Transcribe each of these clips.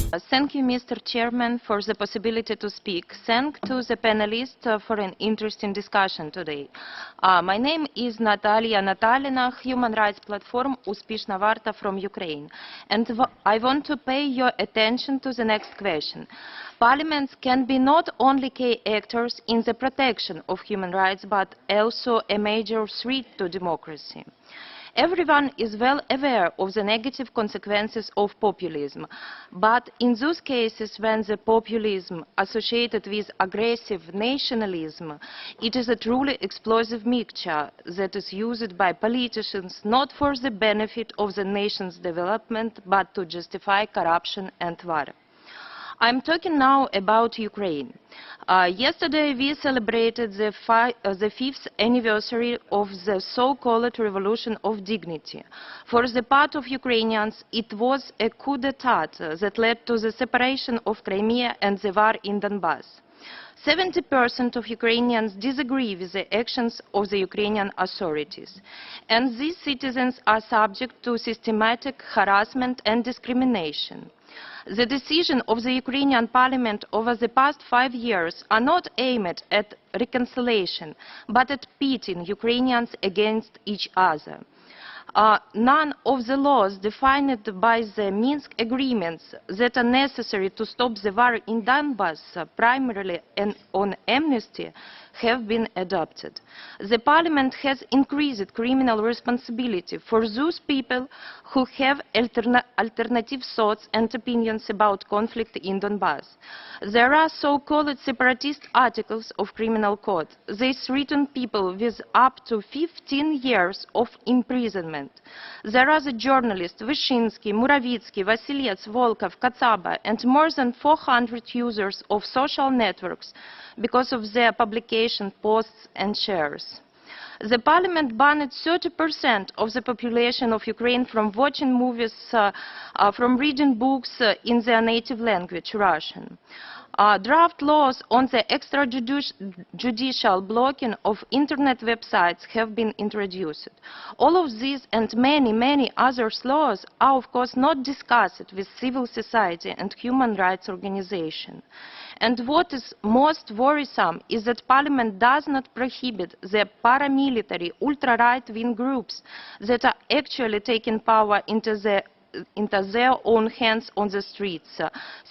Thank you, Mr. Chairman, for the possibility to speak. Thank to the panelists for an interesting discussion today. My name is Наталья Наталина, Human Rights Platform Успішна, Варта from Ukraine. And I want to pay your attention to the next question. Parliaments can be not only key actors in the protection of human rights, but also a major threat to democracy. Everyone is well aware of the negative consequences of populism, but in those cases when the populism associated with aggressive nationalism, it is a truly explosive mixture that is used by politicians not for the benefit of the nation's development, but to justify corruption and war. I'm talking now about Ukraine. Yesterday we celebrated the 5th anniversary of the so-called Revolution of Dignity. For the part of Ukrainians, it was a coup d'etat that led to the separation of Crimea and the war in Donbass. 70% of Ukrainians disagree with the actions of the Ukrainian authorities, and these citizens are subject to systematic harassment and discrimination. The decisions of the Ukrainian parliament over the past 5 years are not aimed at reconciliation, but at pitting Ukrainians against each other. None of the laws defined by the Minsk agreements that are necessary to stop the war in Donbass, primarily on amnesty, have been adopted. The Parliament has increased criminal responsibility for those people who have alternative thoughts and opinions about conflict in Donbass. There are so-called separatist articles of criminal code. They threaten people with up to 15 years of imprisonment. There are the journalists Vyshinsky, Muravitsky, Vasilets, Volkov, Katsaba, and more than 400 users of social networks because of their publication posts and shares. The parliament banned 30% of the population of Ukraine from watching movies, from reading books in their native language, Russian. Draft laws on the extrajudicial blocking of internet websites have been introduced. All of these and many, many other laws are, of course, not discussed with civil society and human rights organizations. And what is most worrisome is that Parliament does not prohibit the paramilitary ultra-right-wing groups that are actually taking power into their own hands on the streets.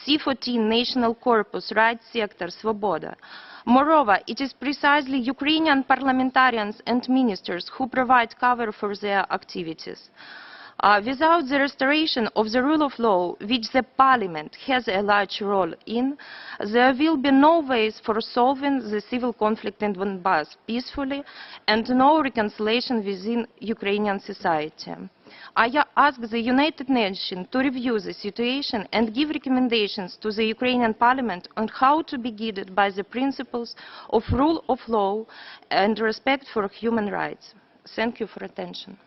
C14, National Corpus, Right Sector, Svoboda. Moreover, it is precisely Ukrainian parliamentarians and ministers who provide cover for their activities. Without the restoration of the rule of law, which the Parliament has a large role in, there will be no ways for solving the civil conflict in Donbass peacefully and no reconciliation within Ukrainian society. I ask the United Nations to review the situation and give recommendations to the Ukrainian Parliament on how to be guided by the principles of rule of law and respect for human rights. Thank you for attention.